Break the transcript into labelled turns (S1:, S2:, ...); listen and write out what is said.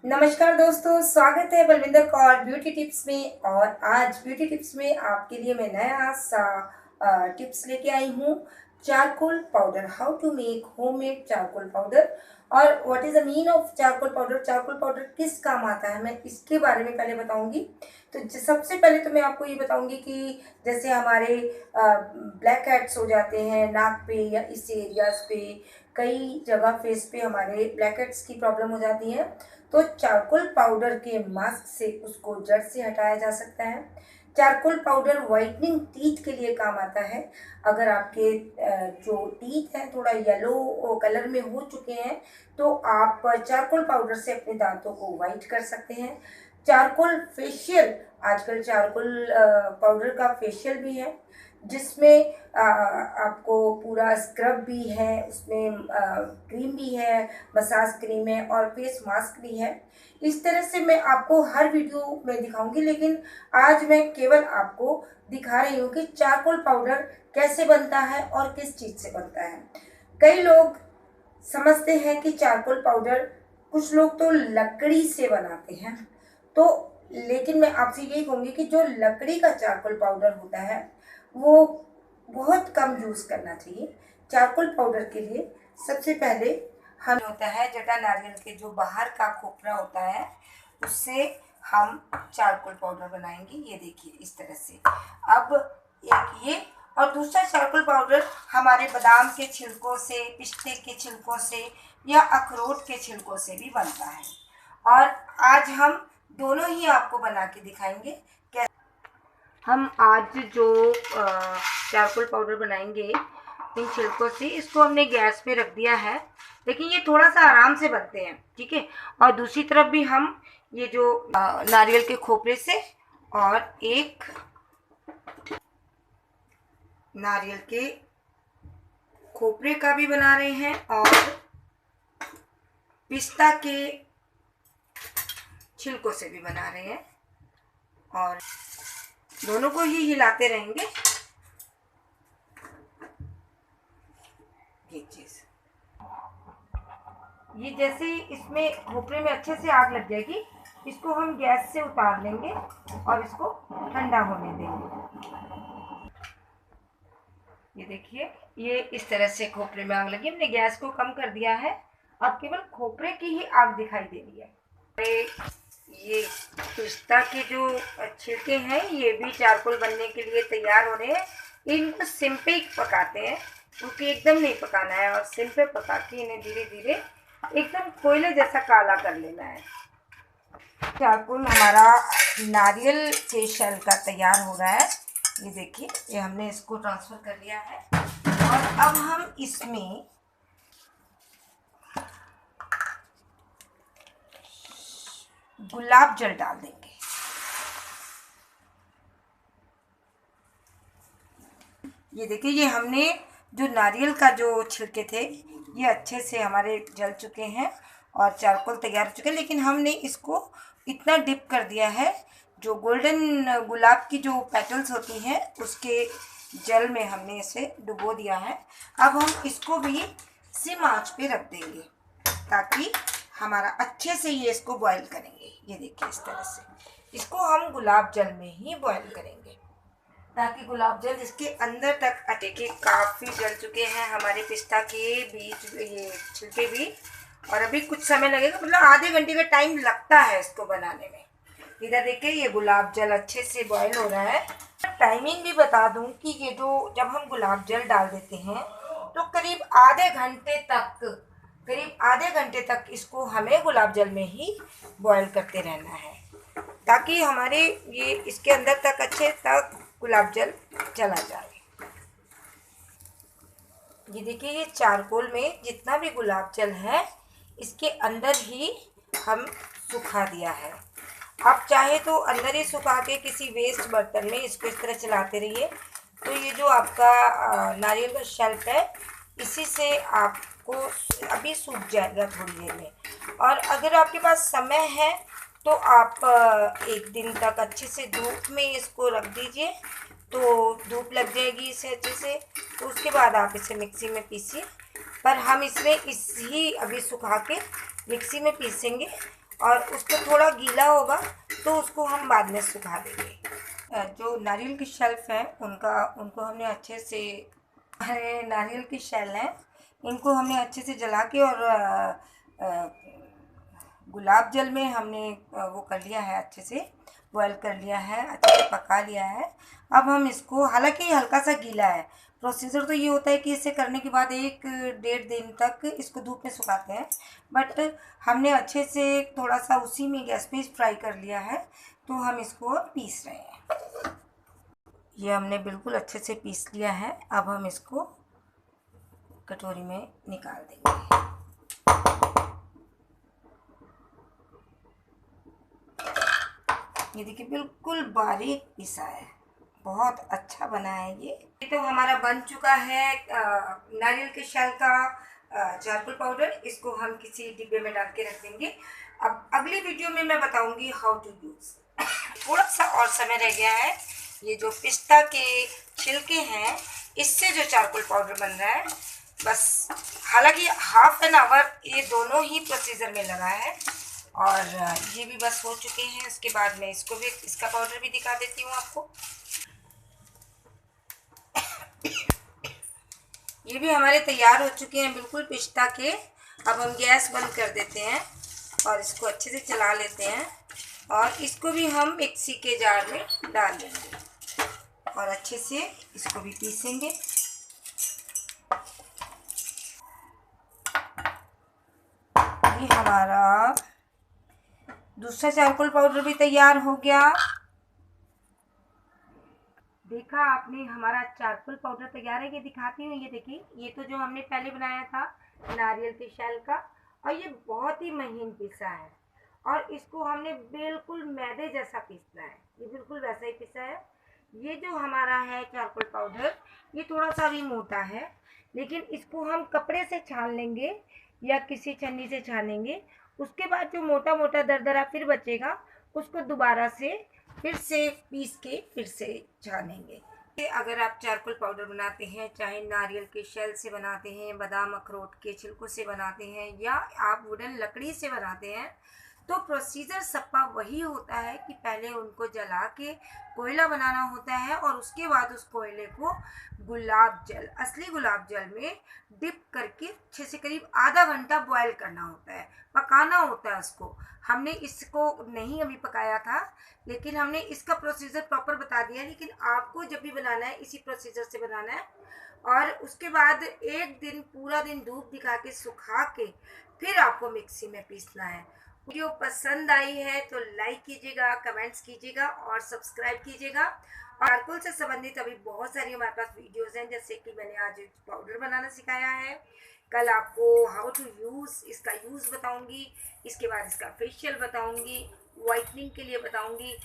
S1: नमस्कार दोस्तों, स्वागत है बलविंदर कौर ब्यूटी टिप्स में। और आज ब्यूटी टिप्स में आपके लिए मैं नया सा टिप्स लेके आई हूँ। Charcoal powder, how to make homemade charcoal powder और what is the mean of charcoal powder. Charcoal powder किस काम आता है, मैं इसके बारे में पहले बताऊंगी। तो सबसे पहले तो मैं आपको ये बताऊंगी कि जैसे हमारे ब्लैक हेड्स हो जाते हैं नाक पे या इस एरियाज पे, कई जगह फेस पे हमारे ब्लैक हेड्स की प्रॉब्लम हो जाती है, तो चारकोल पाउडर के मास्क से उसको जड़ से हटाया जा सकता है। चारकोल पाउडर वाइटनिंग टीथ के लिए काम आता है। अगर आपके जो टीथ हैं थोड़ा येलो कलर में हो चुके हैं तो आप चारकोल पाउडर से अपने दांतों को वाइट कर सकते हैं। चारकोल फेशियल, आजकल चारकोल पाउडर का फेशियल भी है जिसमें आपको पूरा स्क्रब भी है, उसमें क्रीम भी है, मसाज क्रीम है और फेस मास्क भी है। इस तरह से मैं आपको हर वीडियो में दिखाऊंगी, लेकिन आज मैं केवल आपको दिखा रही हूँ कि चारकोल पाउडर कैसे बनता है और किस चीज़ से बनता है। कई लोग समझते हैं कि चारकोल पाउडर, कुछ लोग तो लकड़ी से बनाते हैं, तो लेकिन मैं आपसे यही कहूँगी कि जो लकड़ी का चारकोल पाउडर होता है वो बहुत कम यूज़ करना चाहिए। चारकोल पाउडर के लिए सबसे पहले हम होता है जटा नारियल के जो बाहर का खोपरा होता है उससे हम चारकोल पाउडर बनाएंगे। ये देखिए इस तरह से। अब एक ये और दूसरा चारकोल पाउडर हमारे बादाम के छिलकों से, पिस्ते के छिलकों से या अखरोट के छिलकों से भी बनता है। और आज हम दोनों ही आपको बना के दिखाएंगे। हम आज जो चारकोल पाउडर बनाएंगे इन छिलकों से, इसको हमने गैस पे रख दिया है, लेकिन ये थोड़ा सा आराम से बनते हैं, ठीक है। और दूसरी तरफ भी हम ये जो नारियल के खोपरे से और एक नारियल के खोपरे का भी बना रहे हैं और पिस्ता के छिलकों से भी बना रहे हैं और दोनों को ही हिलाते रहेंगे। ये चीज, ये जैसे इसमें खोपरे में अच्छे से आग लग जाएगी, इसको हम गैस से उतार लेंगे और इसको ठंडा होने देंगे। ये देखिए, ये इस तरह से खोपरे में आग लगी, हमने गैस को कम कर दिया है। अब केवल खोपरे की ही आग दिखाई दे रही है। ये पिस्ता के जो छिलके हैं ये भी चारकोल बनने के लिए तैयार हो रहे हैं। इनको सिम पे ही पकाते हैं क्योंकि एकदम नहीं पकाना है, और सिम पे पका के इन्हें धीरे धीरे एकदम कोयले जैसा काला कर लेना है। चारकोल हमारा नारियल के शेल का तैयार हो रहा है। ये देखिए, ये हमने इसको ट्रांसफर कर लिया है और अब हम इसमें गुलाब जल डाल देंगे। ये देखिए, ये हमने जो नारियल का जो छिलके थे ये अच्छे से हमारे जल चुके हैं और चारकोल तैयार हो चुके हैं, लेकिन हमने इसको इतना डिप कर दिया है, जो गोल्डन गुलाब की जो पेटल्स होती हैं उसके जल में हमने इसे डुबो दिया है। अब हम इसको भी सिम आंच पे रख देंगे ताकि हमारा अच्छे से ये इसको बॉईल करेंगे। ये देखिए इस तरह से इसको हम गुलाब जल में ही बॉईल करेंगे ताकि गुलाब जल इसके अंदर तक अटके। काफ़ी जल चुके हैं हमारे पिस्ता के बीज, ये छिलके भी, और अभी कुछ समय लगेगा, मतलब आधे घंटे का टाइम लगता है इसको बनाने में। इधर देखिए ये गुलाब जल अच्छे से बॉईल हो रहा है। टाइमिंग भी बता दूं कि ये जो जब हम गुलाब जल डाल देते हैं तो करीब आधे घंटे तक इसको हमें गुलाब जल में ही बॉईल करते रहना है ताकि हमारे ये इसके अंदर तक अच्छे तक गुलाब जल चला जाए। ये देखिए, ये चारकोल में जितना भी गुलाब जल है इसके अंदर ही हम सुखा दिया है। आप चाहे तो अंदर ही सुखा के किसी वेस्ट बर्तन में इसको इस तरह चलाते रहिए, तो ये जो आपका नारियल का शेल्फ है इसी से आपको अभी सूख जाएगा थोड़ी देर में। और अगर आपके पास समय है तो आप एक दिन तक अच्छे से धूप में इसको रख दीजिए, तो धूप लग जाएगी इसे अच्छे से, तो उसके बाद आप इसे मिक्सी में पीसिए। पर हम इसमें अभी सुखा के मिक्सी में पीसेंगे और उसको थोड़ा गीला होगा तो उसको हम बाद में सुखा देंगे। जो नारियल की शेल्फ है उनको हमने अच्छे से, अरे नारियल की शेल है, इनको हमने अच्छे से जला के और गुलाब जल में हमने वो कर लिया है, अच्छे से बॉयल कर लिया है, अच्छे से पका लिया है। अब हम इसको, हालांकि हल्का सा गीला है, प्रोसीजर तो ये होता है कि इसे करने के बाद 1-1.5 दिन तक इसको धूप में सुखाते हैं, बट हमने अच्छे से थोड़ा सा उसी में गैस पे फ्राई कर लिया है, तो हम इसको पीस रहे हैं। ये हमने बिल्कुल अच्छे से पीस लिया है। अब हम इसको कटोरी में निकाल देंगे। ये देखिए बिल्कुल बारीक पिसा है, बहुत अच्छा बना है ये तो हमारा बन चुका है नारियल के शेल का चारकोल पाउडर। इसको हम किसी डिब्बे में डाल के रख देंगे। अब अगली वीडियो में मैं बताऊंगी हाउ टू यूज। थोड़ा सा और समय रह गया है। ये जो पिस्ता के छिलके हैं, इससे जो चारकोल पाउडर बन रहा है, बस हालांकि हाफ एन आवर ये दोनों ही प्रोसीजर में लगा है, और ये भी बस हो चुके हैं। उसके बाद मैं इसको भी, इसका पाउडर भी दिखा देती हूँ आपको। ये भी हमारे तैयार हो चुके हैं बिल्कुल पिस्ता के। अब हम गैस बंद कर देते हैं और इसको अच्छे से चला लेते हैं, और इसको भी हम मिक्सी के जार में डाल देंगे और अच्छे से इसको भी पीसेंगे। ये हमारा दूसरा चारकोल पाउडर भी तैयार हो गया। देखा आपने, हमारा चारकोल पाउडर तैयार है। ये दिखाती हूँ, ये देखिए, ये तो जो हमने पहले बनाया था नारियल के शेल का, और ये बहुत ही महीन पिसा है, और इसको हमने बिल्कुल मैदे जैसा पीसना है। ये बिल्कुल वैसा ही पिसा है। ये जो हमारा है चारकोल पाउडर, ये थोड़ा सा भी मोटा है, लेकिन इसको हम कपड़े से छान लेंगे या किसी छन्नी से छानेंगे। उसके बाद जो मोटा मोटा दरदरा फिर बचेगा, उसको दोबारा से फिर से पीस के फिर से छानेंगे। अगर आप चारकोल पाउडर बनाते हैं, चाहे नारियल के शेल से बनाते हैं, बादाम अखरोट के छिलकों से बनाते हैं, या आप वुडन लकड़ी से बनाते हैं, तो प्रोसीजर सबका वही होता है कि पहले उनको जला के कोयला बनाना होता है, और उसके बाद उस कोयले को गुलाब जल, असली गुलाब जल में डिप करके 6 से करीब आधा घंटा बॉयल करना होता है, पकाना होता है उसको। हमने इसको नहीं अभी पकाया था, लेकिन हमने इसका प्रोसीजर प्रॉपर बता दिया। लेकिन आपको जब भी बनाना है इसी प्रोसीजर से बनाना है, और उसके बाद 1 दिन पूरा दिन धूप दिखा के सुखा के फिर आपको मिक्सी में पीसना है। वीडियो पसंद आई है तो लाइक कीजिएगा, कमेंट्स कीजिएगा और सब्सक्राइब कीजिएगा। और चारकोल से संबंधित अभी बहुत सारी हमारे पास वीडियोस हैं, जैसे कि मैंने आज पाउडर बनाना सिखाया है, कल आपको हाउ टू यूज़, इसका यूज़ बताऊंगी, इसके बाद इसका फेशियल बताऊंगी, वाइटनिंग के लिए बताऊंगी।